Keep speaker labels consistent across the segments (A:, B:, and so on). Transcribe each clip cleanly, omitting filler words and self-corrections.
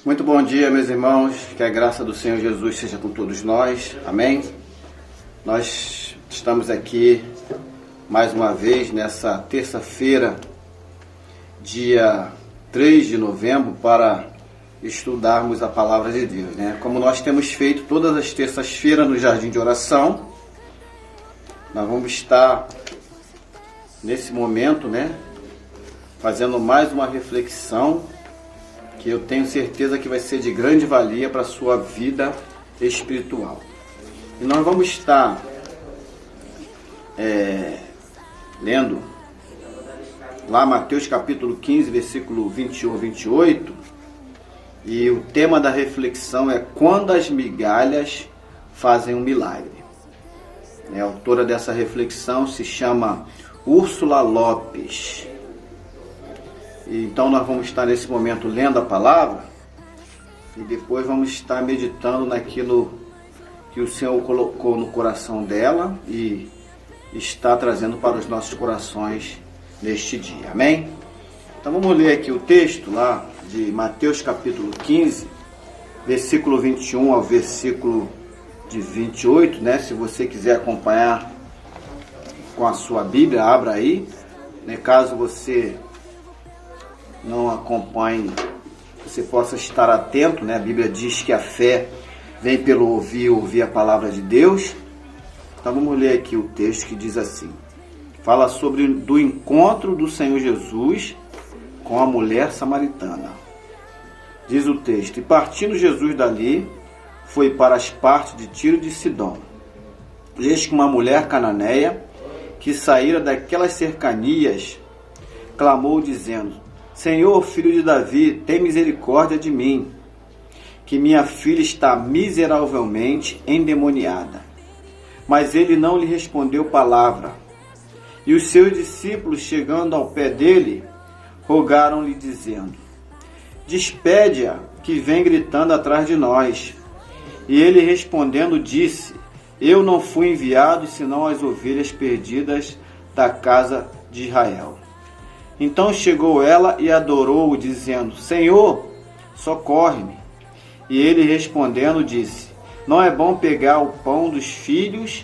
A: Muito bom dia, meus irmãos, que a graça do Senhor Jesus seja com todos nós, amém? Nós estamos aqui mais uma vez nessa terça-feira, dia 3 de novembro, para estudarmos a palavra de Deus, né? Como nós temos feito todas as terças-feiras no Jardim de Oração, nós vamos estar nesse momento, né, fazendo mais uma reflexão que eu tenho certeza que vai ser de grande valia para a sua vida espiritual. E nós vamos estar lendo lá Mateus capítulo 15, versículo 21 a 28, e o tema da reflexão é quando as migalhas fazem um milagre. A autora dessa reflexão se chama Úrsula Lopes. Então nós vamos estar nesse momento lendo a palavra e depois vamos estar meditando naquilo que o Senhor colocou no coração dela e está trazendo para os nossos corações neste dia, amém? Então vamos ler aqui o texto lá de Mateus capítulo 15, versículo 21 ao versículo de 28, né? Se você quiser acompanhar com a sua Bíblia, abra aí, né? Caso você não acompanhe, você possa estar atento, né? A Bíblia diz que a fé vem pelo ouvir a palavra de Deus. Então vamos ler aqui o texto que diz assim: fala sobre do encontro do Senhor Jesus com a mulher samaritana. Diz o texto: e partindo Jesus dali, foi para as partes de Tiro e de Sidom. Eis que uma mulher cananeia, que saíra daquelas cercanias, clamou dizendo: Senhor, filho de Davi, tem misericórdia de mim, que minha filha está miseravelmente endemoniada. Mas ele não lhe respondeu palavra. E os seus discípulos, chegando ao pé dele, rogaram-lhe, dizendo: despede-a, que vem gritando atrás de nós. E ele respondendo disse: eu não fui enviado senão às ovelhas perdidas da casa de Israel. Então chegou ela e adorou-o, dizendo: Senhor, socorre-me. E ele respondendo disse: não é bom pegar o pão dos filhos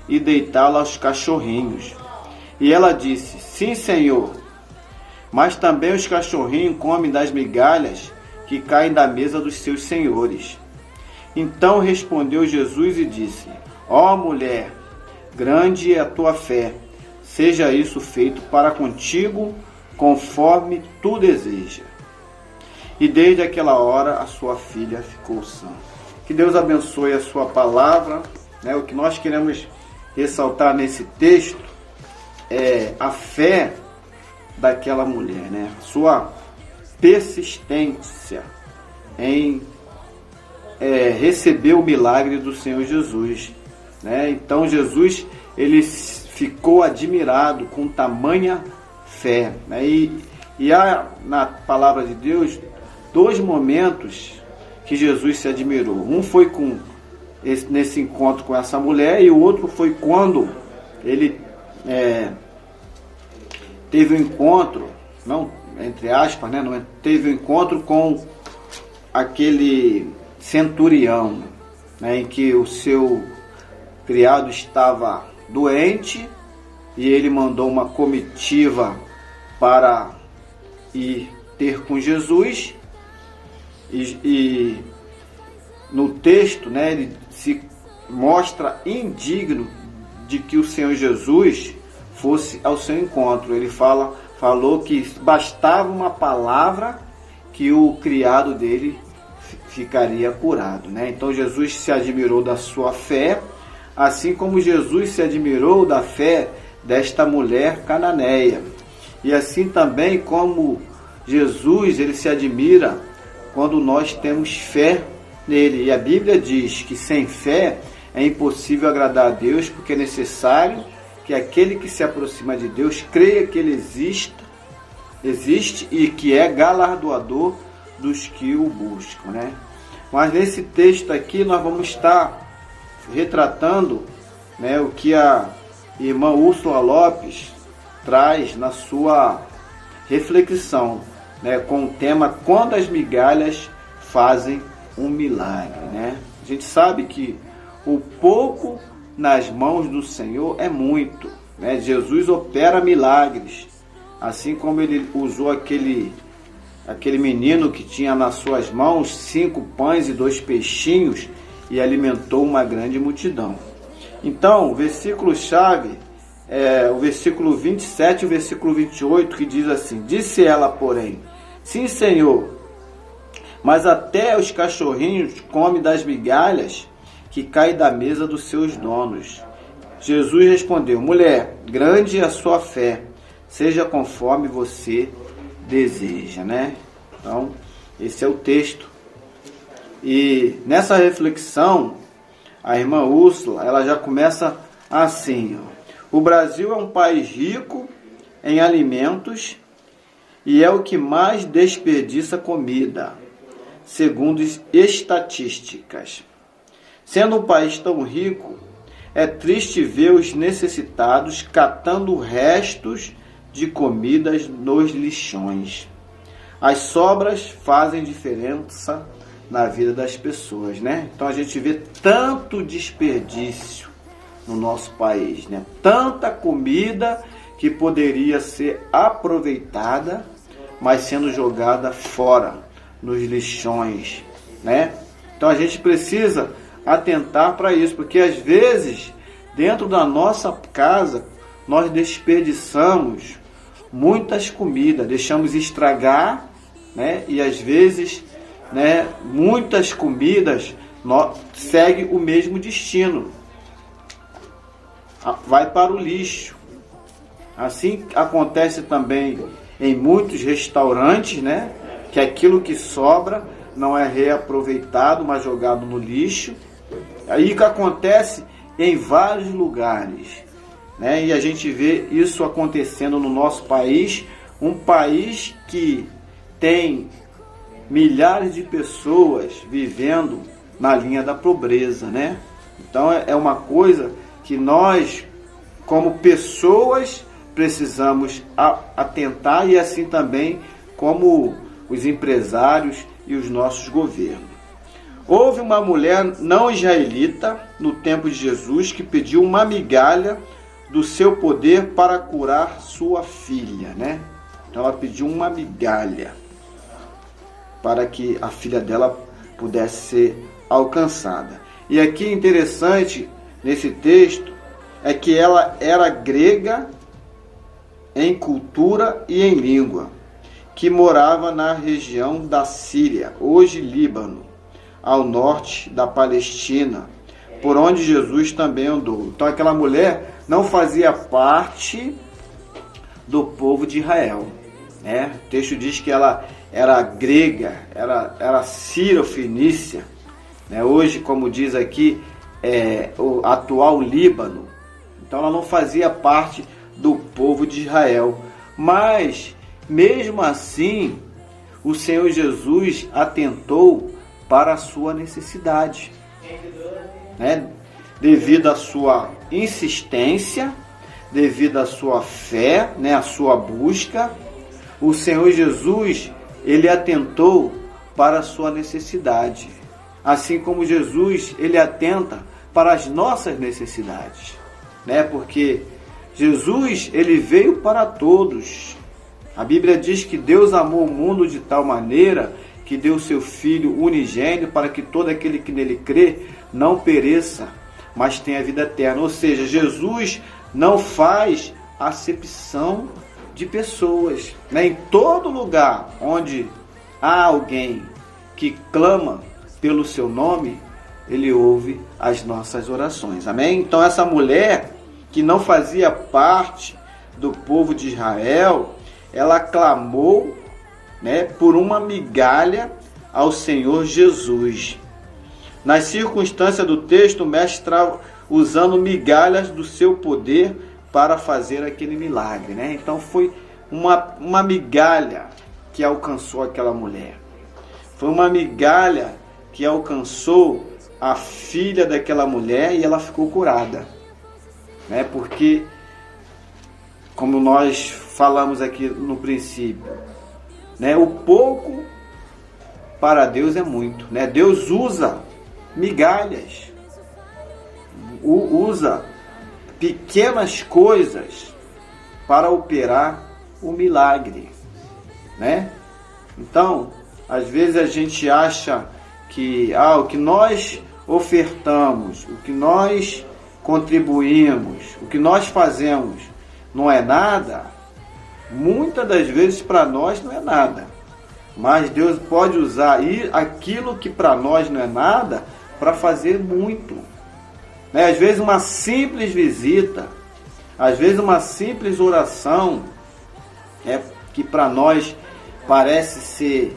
A: e deitá-lo aos cachorrinhos. E ela disse: sim, Senhor, mas também os cachorrinhos comem das migalhas que caem da mesa dos seus senhores. Então respondeu Jesus e disse: ó mulher, grande é a tua fé, seja isso feito para contigo, conforme tu deseja. E desde aquela hora a sua filha ficou sã. Que Deus abençoe a sua palavra, né? O que nós queremos ressaltar nesse texto é a fé daquela mulher, né? Sua persistência em receber o milagre do Senhor Jesus, né? Então Jesus, ele ficou admirado com tamanha fé, né? E há na palavra de Deus dois momentos que Jesus se admirou. Um foi nesse encontro com essa mulher, e o outro foi quando ele teve um encontro, não entre aspas, né? Não teve um encontro com aquele centurião, né? Em que o seu criado estava doente e ele mandou uma comitiva para ir ter com Jesus, e no texto, né, ele se mostra indigno de que o Senhor Jesus fosse ao seu encontro. Ele falou que bastava uma palavra que o criado dele ficaria curado, né? Então Jesus se admirou da sua fé, assim como Jesus se admirou da fé desta mulher cananeia. E assim também como Jesus, ele se admira quando nós temos fé nele. E a Bíblia diz que sem fé é impossível agradar a Deus, porque é necessário que aquele que se aproxima de Deus creia que ele existe e que é galardoador dos que o buscam, né? Mas nesse texto aqui nós vamos estar retratando, né, o que a irmã Úrsula Lopes traz na sua reflexão, né, com o tema quando as migalhas fazem um milagre, né? A gente sabe que o pouco nas mãos do Senhor é muito, né? Jesus opera milagres, assim como ele usou aquele menino que tinha nas suas mãos 5 pães e 2 peixinhos e alimentou uma grande multidão. Então, o versículo-chave é o versículo 27 e o versículo 28, que diz assim: disse ela, porém, sim, Senhor, mas até os cachorrinhos comem das migalhas que caem da mesa dos seus donos. Jesus respondeu: mulher, grande é a sua fé, seja conforme você deseja, né? Então, esse é o texto. E nessa reflexão, a irmã Úrsula, ela já começa assim, ó. O Brasil é um país rico em alimentos e é o que mais desperdiça comida, segundo estatísticas. Sendo um país tão rico, é triste ver os necessitados catando restos de comidas nos lixões. As sobras fazem diferença na vida das pessoas, né? Então a gente vê tanto desperdício no nosso país, né? Tanta comida que poderia ser aproveitada, mas sendo jogada fora, nos lixões, né? Então a gente precisa atentar para isso, porque às vezes, dentro da nossa casa, nós desperdiçamos muitas comidas, deixamos estragar, né? E às vezes, né, muitas comidas seguem o mesmo destino, vai para o lixo. Assim acontece também em muitos restaurantes, né, que aquilo que sobra não é reaproveitado, mas jogado no lixo. Aí que acontece em vários lugares, né? E a gente vê isso acontecendo no nosso país, um país que tem milhares de pessoas vivendo na linha da pobreza, né? Então é uma coisa que nós, como pessoas, precisamos atentar, e assim também como os empresários e os nossos governos. Houve uma mulher não israelita no tempo de Jesus que pediu uma migalha do seu poder para curar sua filha, né? Então ela pediu uma migalha para que a filha dela pudesse ser alcançada. E aqui interessante nesse texto é que ela era grega em cultura e em língua, que morava na região da Síria, hoje Líbano, ao norte da Palestina, por onde Jesus também andou. Então aquela mulher não fazia parte do povo de Israel, né? O texto diz que ela era grega, era sírio-fenícia, né? Hoje, como diz aqui, o atual Líbano. Então ela não fazia parte do povo de Israel, mas mesmo assim o Senhor Jesus atentou para a sua necessidade, né? Devido à sua insistência, devido à sua fé, né? A sua busca, o Senhor Jesus, ele atentou para a sua necessidade, assim como Jesus, ele atenta para as nossas necessidades, né? Porque Jesus, ele veio para todos. A Bíblia diz que Deus amou o mundo de tal maneira que deu seu Filho unigênito para que todo aquele que nele crê não pereça, mas tenha vida eterna. Ou seja, Jesus não faz acepção de pessoas, né? Em todo lugar onde há alguém que clama pelo seu nome, ele ouve as nossas orações. Amém? Então essa mulher que não fazia parte do povo de Israel, ela clamou, né, por uma migalha ao Senhor Jesus. Nas circunstâncias do texto, o mestre estava usando migalhas do seu poder para fazer aquele milagre, né? Então foi uma migalha que alcançou aquela mulher. Foi uma migalha que alcançou a filha daquela mulher e ela ficou curada, né? Porque, como nós falamos aqui no princípio, né, o pouco para Deus é muito, né? Deus usa migalhas, usa pequenas coisas para operar o milagre, né? Então, às vezes a gente acha que o que nós ofertamos, o que nós contribuímos, o que nós fazemos não é nada. Muitas das vezes para nós não é nada, mas Deus pode usar aquilo que para nós não é nada para fazer muito, né? Às vezes uma simples visita, às vezes uma simples oração, que para nós parece ser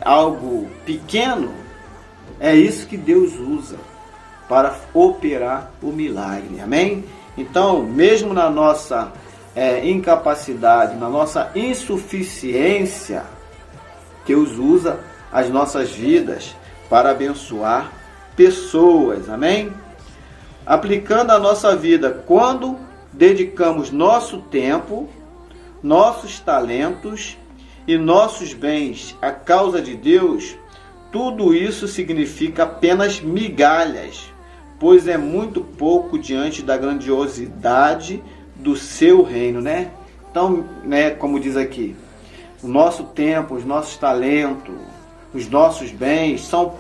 A: algo pequeno, é isso que Deus usa para operar o milagre, amém? Então, mesmo na nossa incapacidade, na nossa insuficiência, Deus usa as nossas vidas para abençoar pessoas, amém? Aplicando a nossa vida, quando dedicamos nosso tempo, nossos talentos e nossos bens à causa de Deus, tudo isso significa apenas migalhas, pois é muito pouco diante da grandiosidade do seu reino, né? Então, né, como diz aqui, o nosso tempo, os nossos talentos, os nossos bens são,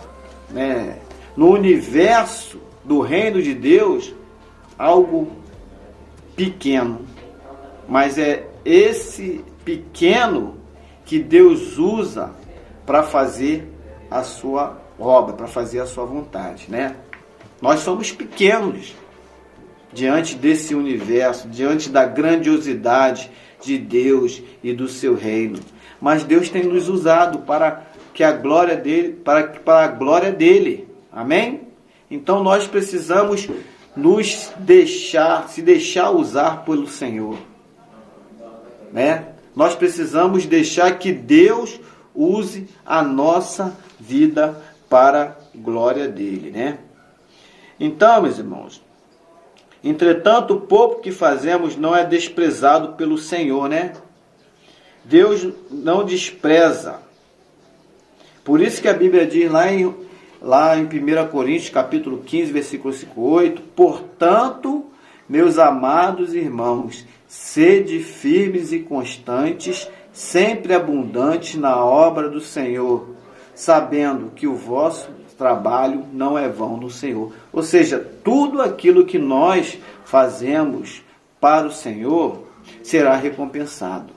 A: né, no universo do reino de Deus, algo pequeno, mas é esse pequeno que Deus usa para fazer a sua obra, para fazer a sua vontade, né? Nós somos pequenos diante desse universo, diante da grandiosidade de Deus e do seu reino, mas Deus tem nos usado para que a glória dele, para a glória dele, amém? Então nós precisamos se deixar usar pelo Senhor, né? Nós precisamos deixar que Deus use a nossa vida para a glória dele, né? Então, meus irmãos, entretanto, o pouco que fazemos não é desprezado pelo Senhor, né? Deus não despreza. Por isso que a Bíblia diz lá em 1 Coríntios, capítulo 15, versículo 8, portanto, meus amados irmãos, sede firmes e constantes, sempre abundantes na obra do Senhor, sabendo que o vosso trabalho não é vão no Senhor. Ou seja, tudo aquilo que nós fazemos para o Senhor será recompensado.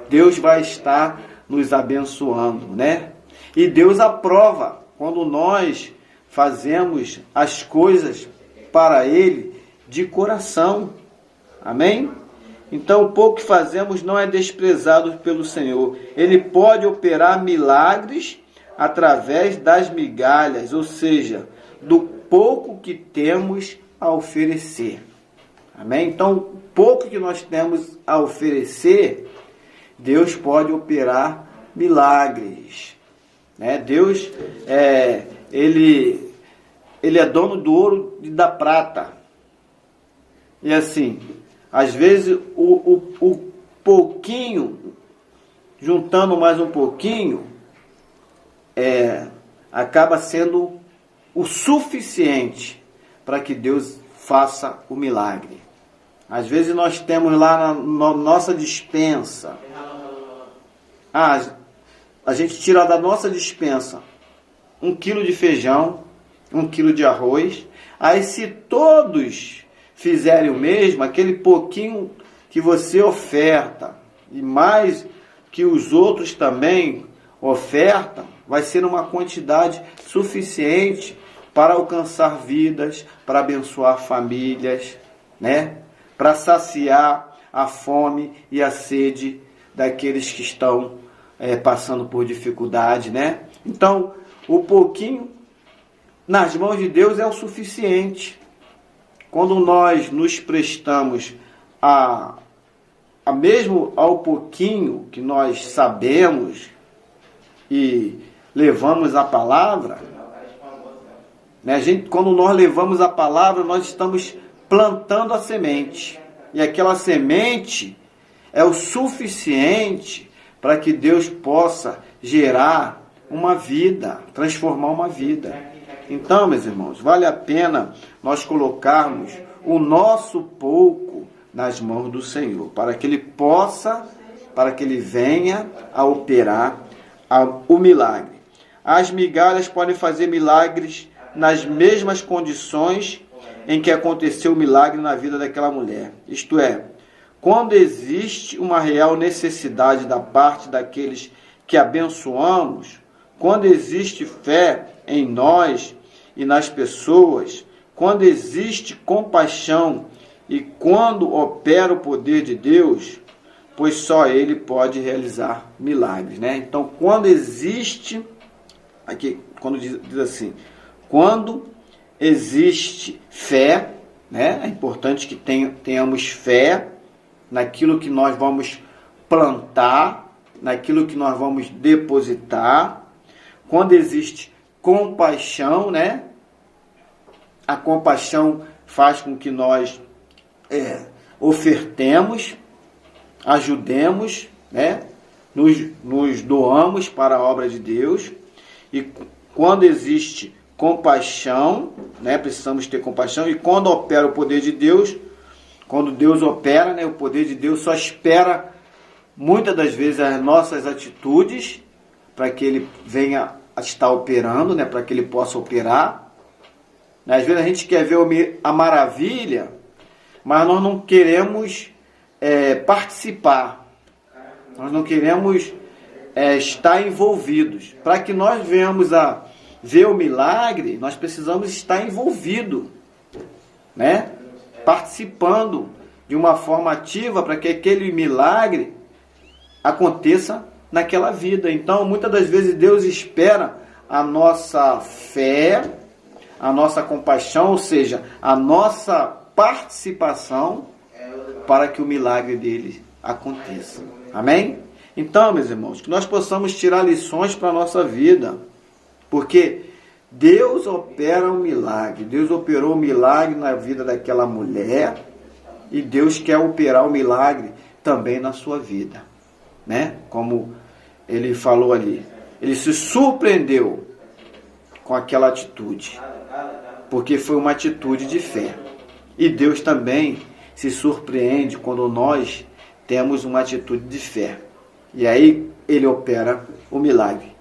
A: Deus vai estar nos abençoando, né? E Deus aprova quando nós fazemos as coisas para Ele de coração. Amém? Então, o pouco que fazemos não é desprezado pelo Senhor. Ele pode operar milagres através das migalhas, ou seja, do pouco que temos a oferecer. Amém? Então, o pouco que nós temos a oferecer, Deus pode operar milagres, né? Deus, Ele é dono do ouro e da prata. E assim, às vezes o pouquinho, juntando mais um pouquinho, acaba sendo o suficiente para que Deus faça o milagre. Às vezes nós temos lá na nossa despensa, a gente tira da nossa despensa 1 quilo de feijão, 1 quilo de arroz. Aí se todos fizerem o mesmo, aquele pouquinho que você oferta e mais que os outros também ofertam, vai ser uma quantidade suficiente para alcançar vidas, para abençoar famílias, né? Para saciar a fome e a sede daqueles que estão passando por dificuldade, né? Então, o pouquinho nas mãos de Deus é o suficiente. Quando nós nos prestamos mesmo ao pouquinho que nós sabemos e levamos a palavra, né? Quando nós levamos a palavra, nós estamos plantando a semente. E aquela semente é o suficiente para que Deus possa gerar uma vida, transformar uma vida. Então, meus irmãos, vale a pena nós colocarmos o nosso pouco nas mãos do Senhor, para que Ele venha a operar o milagre. As migalhas podem fazer milagres nas mesmas condições em que aconteceu o milagre na vida daquela mulher. Isto é, quando existe uma real necessidade da parte daqueles que abençoamos, quando existe fé em nós e nas pessoas, quando existe compaixão e quando opera o poder de Deus, pois só Ele pode realizar milagres, né? Então, quando existe, aqui, quando diz assim, quando existe fé, né? É importante que tenhamos fé naquilo que nós vamos plantar, naquilo que nós vamos depositar. Quando existe compaixão, né? A compaixão faz com que nós ofertemos, ajudemos, né? Nos doamos para a obra de Deus. E quando existe compaixão, né? Precisamos ter compaixão. E quando opera o poder de Deus, quando Deus opera, né? O poder de Deus só espera muitas das vezes as nossas atitudes para que Ele venha a estar operando, né? Para que Ele possa operar. Às vezes a gente quer ver a maravilha, mas nós não queremos participar. Nós não queremos estar envolvidos. Para que nós venhamos a ver o milagre, nós precisamos estar envolvidos, né? Participando de uma forma ativa para que aquele milagre aconteça naquela vida. Então, muitas das vezes Deus espera a nossa fé, a nossa compaixão, ou seja, a nossa participação para que o milagre dele aconteça. Amém? Então, meus irmãos, que nós possamos tirar lições para a nossa vida, porque Deus opera um milagre. Deus operou um milagre na vida daquela mulher e Deus quer operar um milagre também na sua vida, né? Como ele falou ali, ele se surpreendeu com aquela atitude, porque foi uma atitude de fé. E Deus também se surpreende quando nós temos uma atitude de fé. E aí Ele opera o milagre.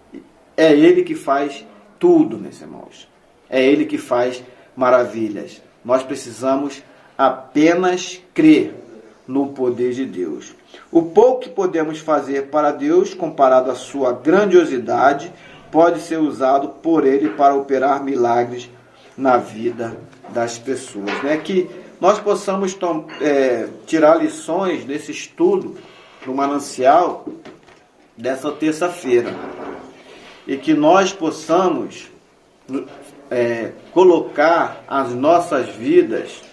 A: É Ele que faz tudo, meus irmãos. É Ele que faz maravilhas. Nós precisamos apenas crer no poder de Deus. O pouco que podemos fazer para Deus, comparado à sua grandiosidade, pode ser usado por Ele para operar milagres na vida das pessoas, né? Que nós possamos tirar lições desse estudo no Manancial dessa terça-feira e que nós possamos colocar as nossas vidas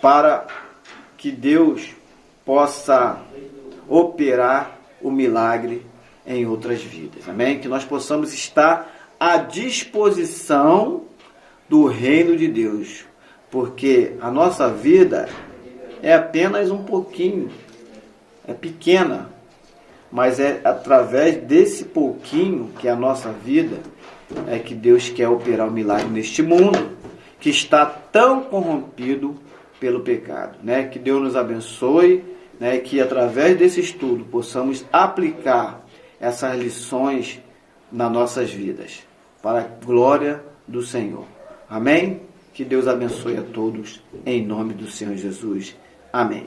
A: para que Deus possa operar o milagre em outras vidas, amém? Que nós possamos estar à disposição do reino de Deus, porque a nossa vida é apenas um pouquinho, é pequena, mas é através desse pouquinho que é a nossa vida é que Deus quer operar o milagre neste mundo que está tão corrompido pelo pecado, né? Que Deus nos abençoe, né? Que através desse estudo possamos aplicar essas lições nas nossas vidas, para a glória do Senhor. Amém? Que Deus abençoe a todos, em nome do Senhor Jesus. Amém.